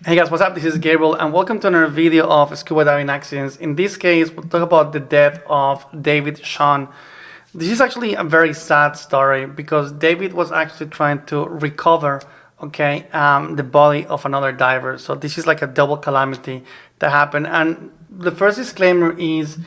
Hey guys, what's up? This is Gabriel and welcome to another video of scuba diving accidents. In this case, we'll talk about the death of David Shawn. This is actually a very sad story because David was actually trying to recover, the body of another diver. So this is like a double calamity that happened. And the first disclaimer is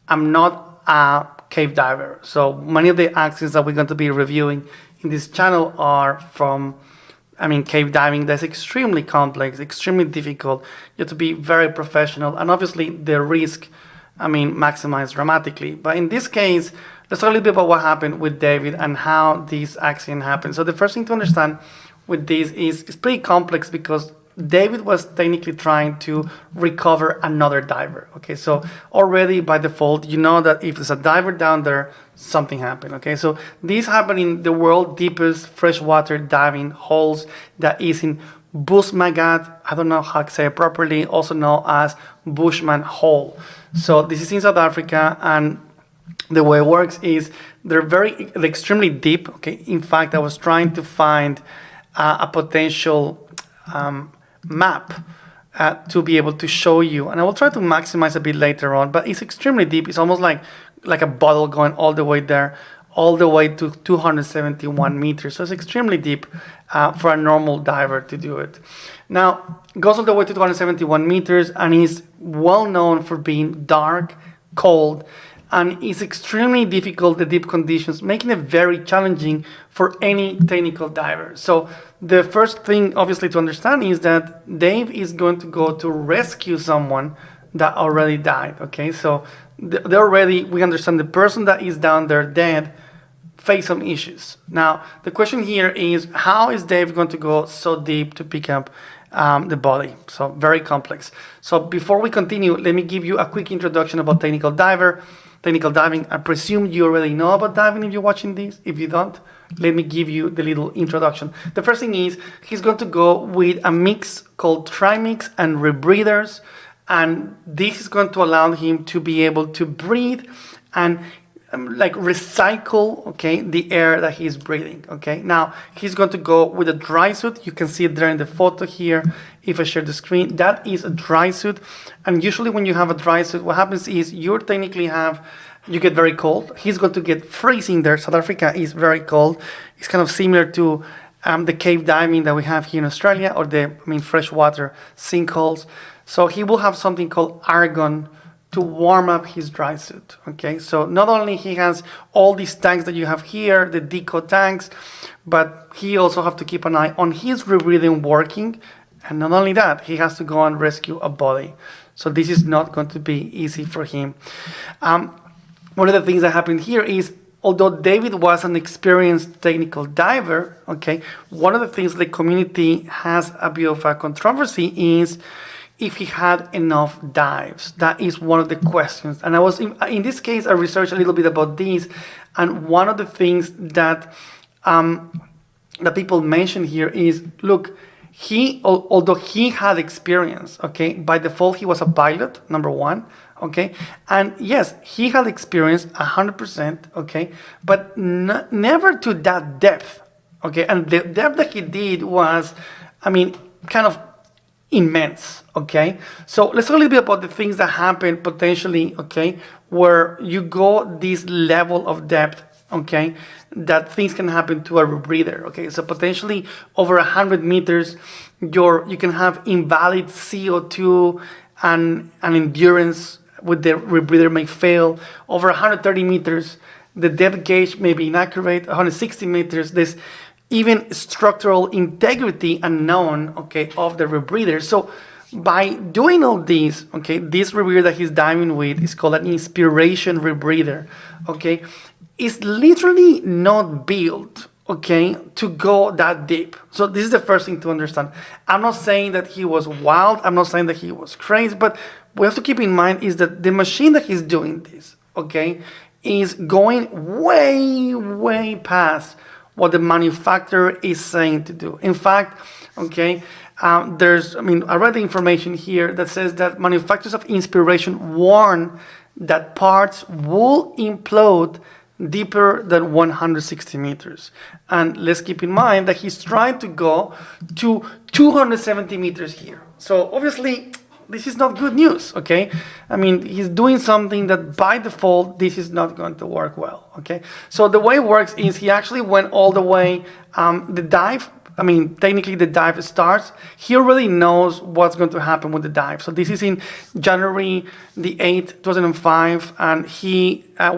I'm not a cave diver. So many of the accidents that we're going to be reviewing in this channel are from cave diving. That's extremely complex, extremely difficult. You have to be very professional, and obviously the risk, maximized dramatically. But in this case, let's talk a little bit about what happened with David and how this accident happened. So the first thing to understand with this is it's pretty complex because David was technically trying to recover another diver. Okay, so already by default, you know that if there's a diver down there, something happened. Okay, so this happened in the world's deepest freshwater diving holes that is in Boesmansgat. I don't know how to say it properly, also known as Bushman hole. So this is in South Africa, and the way it works is they're extremely deep. Okay, in fact, I was trying to find a potential map to be able to show you, and I will try to maximize a bit later on, but it's extremely deep. It's almost like a bottle going all the way there, all the way to 271 meters. So it's extremely deep for a normal diver to do it. Now, it goes all the way to 271 meters and is well known for being dark, cold, and it's extremely difficult, the deep conditions, making it very challenging for any technical diver. So the first thing, obviously, to understand is that Dave is going to go to rescue someone that already died. Okay, so we understand the person that is down there dead face some issues. Now, the question here is, how is Dave going to go so deep to pick up the body? So very complex. So before we continue, let me give you a quick introduction about technical diving. I presume you already know about diving if you're watching this. If you don't, let me give you the little introduction. The first thing is he's going to go with a mix called trimix and rebreathers, and this is going to allow him to be able to breathe and recycle, the air that he's breathing. Okay, now he's going to go with a dry suit. You can see it there in the photo here. If I share the screen, that is a dry suit. And usually when you have a dry suit, what happens is you get very cold. He's going to get freezing there. South Africa is very cold. It's kind of similar to the cave diving that we have here in Australia, or the freshwater sinkholes. So he will have something called argon to warm up his dry suit. Okay, so not only he has all these tanks that you have here, the deco tanks, but he also have to keep an eye on his rebreathing working. And not only that, he has to go and rescue a body. So this is not going to be easy for him. One of the things that happened here is, although David was an experienced technical diver, one of the things the community has a bit of a controversy is if he had enough dives. That is one of the questions. And in this case, I researched a little bit about this. And one of the things that people mention here is, look, although he had experience, by default, he was a pilot, number one, and yes, he had experience 100%, but never to that depth, and the depth that he did was, kind of immense, so let's talk a little bit about the things that happen potentially, where you go this level of depth, that things can happen to a rebreather. So potentially over 100 meters, you can have invalid CO2 and endurance with the rebreather may fail. Over 130 meters, the depth gauge may be inaccurate. 160 meters, there's even structural integrity unknown, of the rebreather. So by doing all this, this rebreather that he's diving with is called an inspiration rebreather, It's literally not built, to go that deep. So this is the first thing to understand. I'm not saying that he was wild. I'm not saying that he was crazy, but we have to keep in mind is that the machine that he's doing this, is going way, way past what the manufacturer is saying to do. In fact, I read the information here that says that manufacturers of inspiration warn that parts will implode deeper than 160 meters. And let's keep in mind that he's trying to go to 270 meters here. So obviously, this is not good news, okay? I mean, he's doing something that by default, this is not going to work well, okay? So the way it works is he actually went all the way, the dive, I mean, technically the dive starts. He already knows what's going to happen with the dive. So this is in January the 8th, 2005, and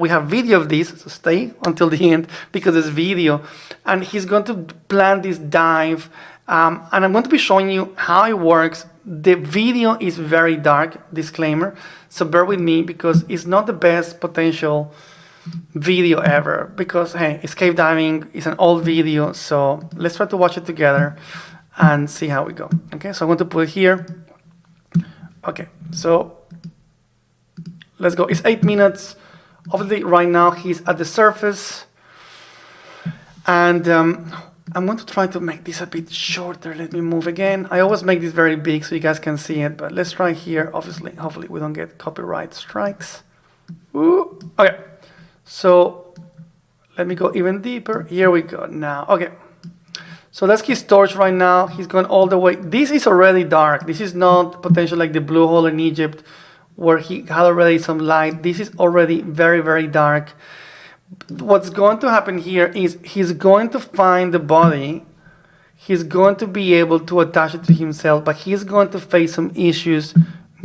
we have video of this, so stay until the end because there's video. And he's going to plan this dive, and I'm going to be showing you how it works. The video is very dark, disclaimer, so bear with me because it's not the best potential video ever because, hey, it's cave diving, it's an old video, so let's try to watch it together and see how we go. Okay, so I'm going to put it here. Okay, so let's go. It's 8 minutes. Obviously, right now he's at the surface, and I'm going to try to make this a bit shorter. Let me move again. I always make this very big so you guys can see it, but let's try here. Obviously, hopefully we don't get copyright strikes. Ooh. Okay, so let me go even deeper. Here we go now. Okay, so that's his torch right now. He's going all the way. This is already dark. This is not potential like the blue hole in Egypt where he had already some light. This is already very, very dark. What's going to happen here is he's going to find the body. He's going to be able to attach it to himself, but he's going to face some issues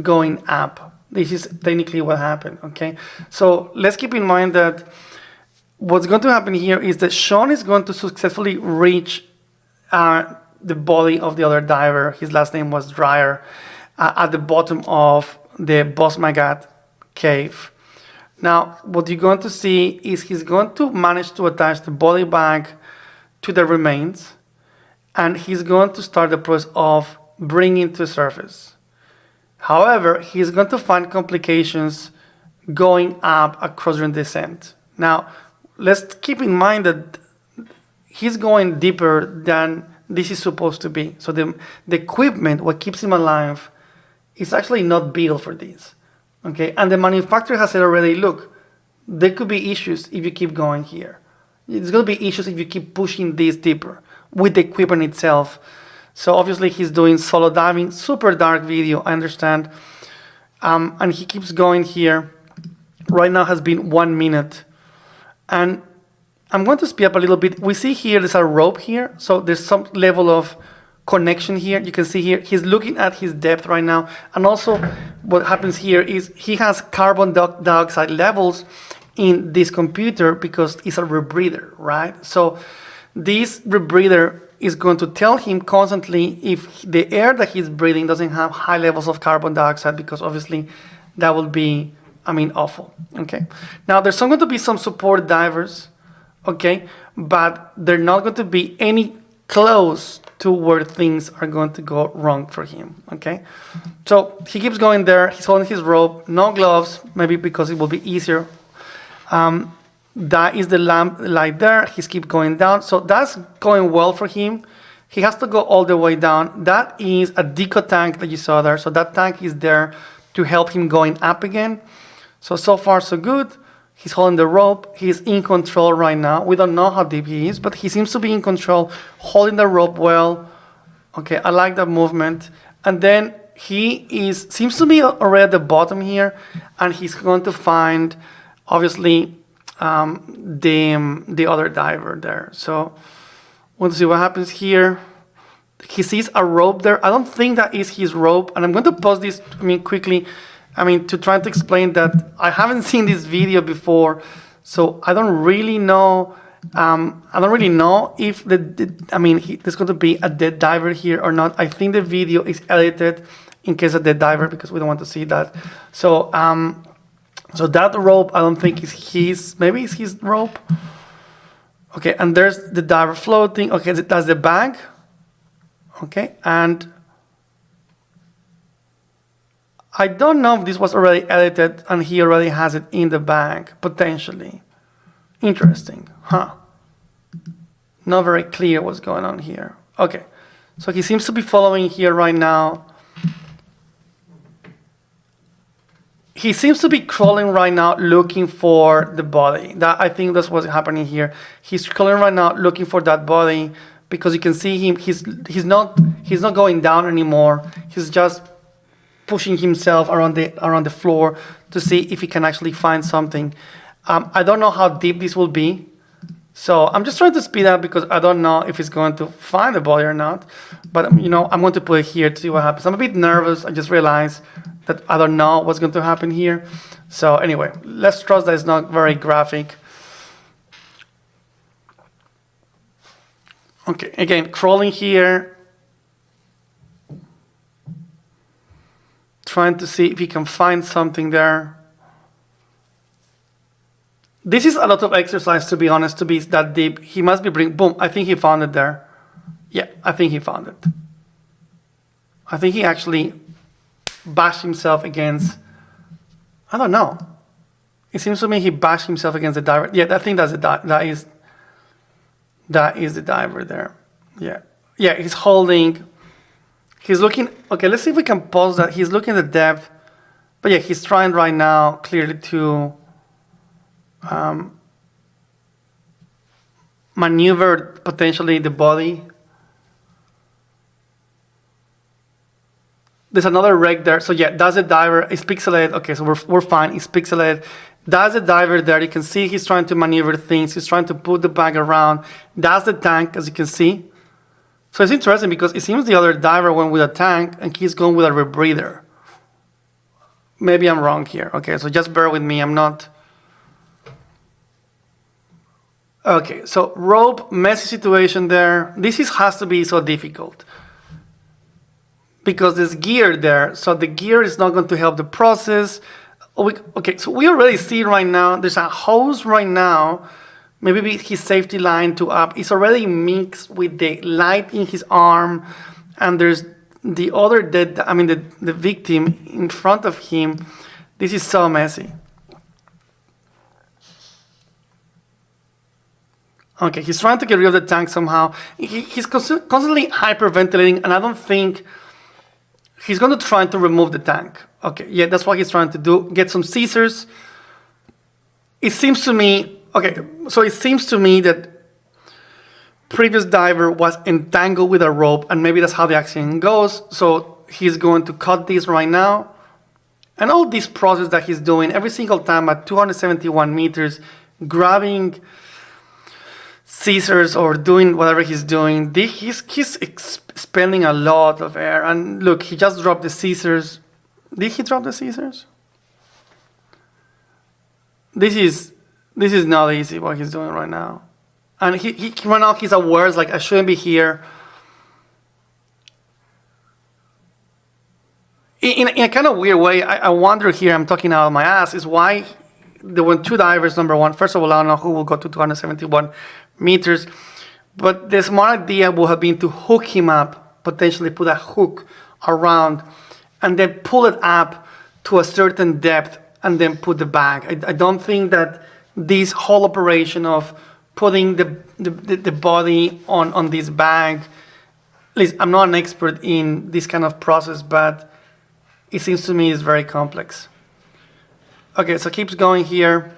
going up. This is technically what happened, okay? So let's keep in mind that what's going to happen here is that Sean is going to successfully reach the body of the other diver. His last name was Dreyer, at the bottom of the Boesmansgat cave. Now, what you're going to see is he's going to manage to attach the body bag to the remains, and he's going to start the process of bringing it to the surface. However, he's going to find complications going up across the descent. Now, let's keep in mind that he's going deeper than this is supposed to be. So the equipment, what keeps him alive, is actually not built for this. Okay, and the manufacturer has said already, look, there could be issues if you keep going here. There's going to be issues if you keep pushing this deeper with the equipment itself. So obviously he's doing solo diving, super dark video, I understand. And he keeps going here. Right now has been 1 minute. And I'm going to speed up a little bit. We see here there's a rope here. So there's some level of connection here. You can see here he's looking at his depth right now, and also what happens here is he has carbon dioxide levels in this computer because it's a rebreather, right? So this rebreather is going to tell him constantly if the air that he's breathing doesn't have high levels of carbon dioxide, because obviously that will be, I mean, awful. Okay, now there's going to be some support divers, okay, but they're not going to be any close to where things are going to go wrong for him, okay? So he keeps going there, he's holding his rope, no gloves, maybe because it will be easier. That is the lamp light there, he's keep going down, so that's going well for him. He has to go all the way down. That is a deco tank that you saw there, so that tank is there to help him going up again. So far so good. He's holding the rope. He's in control right now. We don't know how deep he is, but he seems to be in control, holding the rope well. Okay, I like that movement. And then he seems to be already at the bottom here, and he's going to find, obviously, the other diver there. So we'll see what happens here. He sees a rope there. I don't think that is his rope, and I'm going to pause this, quickly. To try to explain that I haven't seen this video before, so I don't really know. If there's going to be a dead diver here or not. I think the video is edited in case of dead diver because we don't want to see that. So that rope I don't think is his. Maybe it's his rope. Okay, and there's the diver floating. Okay, that's the bag. Okay, and I don't know if this was already edited and he already has it in the bag, potentially. Interesting, huh? Not very clear what's going on here. Okay, so he seems to be following here right now. he seems to be crawling right now, looking for the body. That, I think that's what's happening here. He's crawling right now, looking for that body, because you can see him. He's not going down anymore. He's just pushing himself around the floor to see if he can actually find something. I don't know how deep this will be, so I'm just trying to speed up because I don't know if he's going to find the body or not. But you know, I'm going to put it here to see what happens. I'm a bit nervous. I just realized that I don't know what's going to happen here. So anyway, let's trust that it's not very graphic. Okay, again, crawling here, trying to see if he can find something there. This is a lot of exercise, to be honest, to be that deep. He must be boom, I think he found it there. Yeah, I think he found it. I think he actually bashed himself against, I don't know. It seems to me he bashed himself against the diver. Yeah, I think that's that is the diver there. Yeah. Yeah, he's holding, he's looking, okay, let's see if we can pause that. He's looking at the depth, but yeah, he's trying right now clearly to maneuver potentially the body. There's another wreck there. So yeah, that's a diver. It's pixelated. Okay, so we're fine. It's pixelated. That's a diver there. You can see he's trying to maneuver things. He's trying to put the bag around. That's the tank, as you can see. So it's interesting because it seems the other diver went with a tank and he's going with a rebreather. Maybe I'm wrong here. Okay, so just bear with me. I'm not. Okay, so rope, messy situation there. This has to be so difficult because there's gear there. So the gear is not going to help the process. Okay, so we already see right now, there's a hose right now, maybe his safety line to up. It's already mixed with the light in his arm, and there's the other dead, I mean the victim in front of him. This is so messy. Okay, he's trying to get rid of the tank somehow. He's constantly hyperventilating, and I don't think he's going to try to remove the tank. Okay, yeah, that's what he's trying to do. Get some scissors. It seems to me, okay, so it seems to me that previous diver was entangled with a rope, and maybe that's how the accident goes. So he's going to cut this right now. And all this process that he's doing every single time at 271 meters, grabbing scissors or doing whatever he's doing, he's expending a lot of air. And look, he just dropped the scissors. Did he drop the scissors? This is not easy what he's doing right now. And he right now he's aware, it's like, I shouldn't be here. In a kind of weird way, I wonder here, I'm talking out of my ass, is why there were two divers, number one. First of all, I don't know who will go to 271 meters, but the smart idea would have been to hook him up, potentially put a hook around, and then pull it up to a certain depth, and then put the bag. I don't think that this whole operation of putting the body on this bag, at least I'm not an expert in this kind of process, but it seems to me it's very complex. Okay, so keeps going here.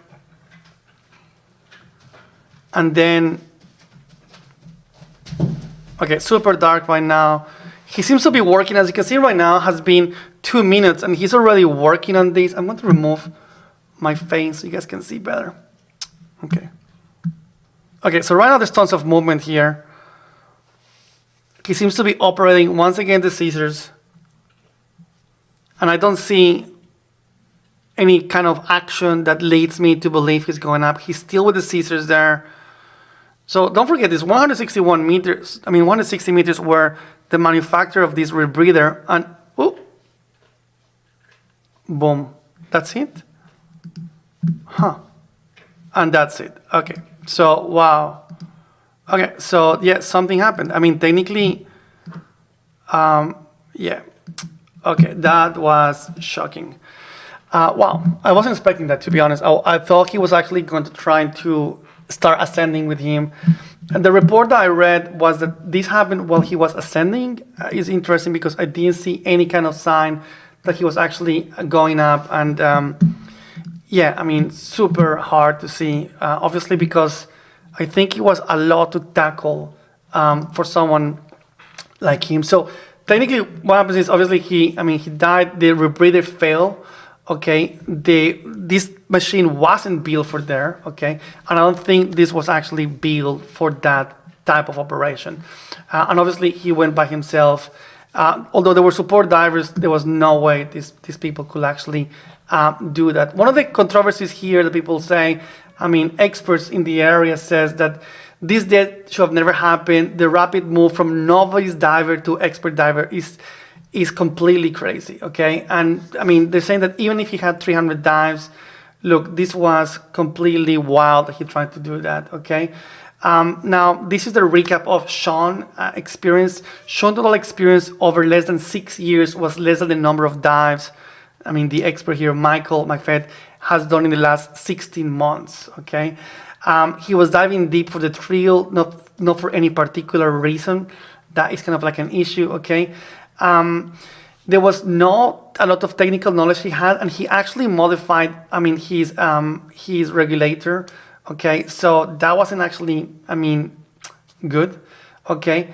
And then, okay, super dark right now. He seems to be working, as you can see right now, has been 2 minutes, and he's already working on this. I'm going to remove my face so you guys can see better. Okay. Okay, so right now there's tons of movement here. He seems to be operating once again the scissors. And I don't see any kind of action that leads me to believe he's going up. He's still with the scissors there. So don't forget this 161 meters, 160 meters were the manufacturer of this rebreather, and oh, boom, that's it? Huh. And that's it. Okay, so wow. Okay, so yeah, something happened. I mean, technically, yeah. Okay, that was shocking. Wow, I wasn't expecting that, to be honest. I thought he was actually going to try to start ascending with him. And the report that I read was that this happened while he was ascending. It's interesting because I didn't see any kind of sign that he was actually going up, and yeah, I mean, super hard to see, obviously, because I think it was a lot to tackle for someone like him. So technically, what happens is, obviously, he died. The rebreather failed. Okay, this machine wasn't built for there. Okay, and I don't think this was actually built for that type of operation. And obviously, he went by himself. Although there were support divers, there was no way these people could actually do that. One of the controversies here that people say, I mean, experts in the area says that this death should have never happened. The rapid move from novice diver to expert diver is completely crazy, okay? And I mean, they're saying that even if he had 300 dives, look, this was completely wild that he tried to do that, okay? Now, this is the recap of Sean's experience. Sean's total experience over less than 6 years was less than the number of dives. I mean, the expert here, Michael McFed, has done in the last 16 months, okay? He was diving deep for the thrill, not for any particular reason. That is kind of like an issue, okay? There was not a lot of technical knowledge he had, and he actually modified, I mean, his regulator, okay? So that wasn't actually, I mean, good, okay?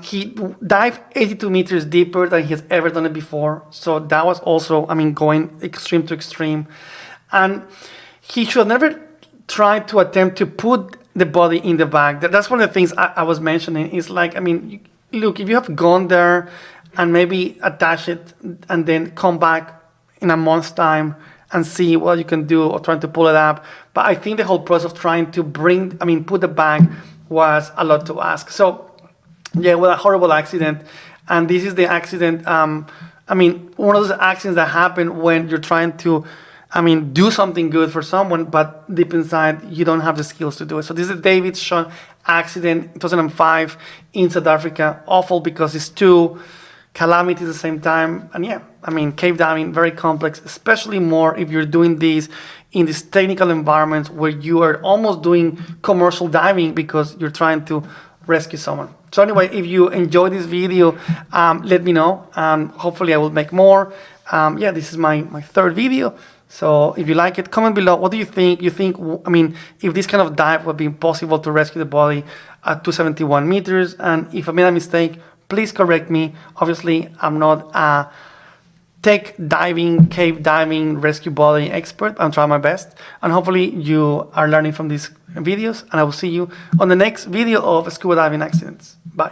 He dived 82 meters deeper than he has ever done it before. So that was also, I mean, going extreme to extreme. And he should never try to attempt to put the body in the bag. That's one of the things I was mentioning. Is like, I mean, look, if you have gone there and maybe attach it and then come back in a month's time and see what you can do, or trying to pull it up. But I think the whole process of trying to put the bag was a lot to ask. So yeah, well, a horrible accident. And this is the accident, I mean, one of those accidents that happen when you're trying to, I mean, do something good for someone, but deep inside, you don't have the skills to do it. So this is the David Sean accident, 2005 in South Africa. Awful because it's two calamities at the same time. And yeah, I mean, cave diving, very complex, especially more if you're doing these in these technical environments where you are almost doing commercial diving because you're trying to rescue someone. So anyway, if you enjoyed this video, let me know. Hopefully I will make more. Yeah, this is my third video. So if you like it, comment below. What do you think? You think, I mean, if this kind of dive would be possible to rescue the body at 271 meters? And if I made a mistake, please correct me. Obviously, I'm not a tech diving, cave diving, rescue body expert. I'm trying my best. And hopefully you are learning from these videos. And I will see you on the next video of scuba diving accidents. Bye.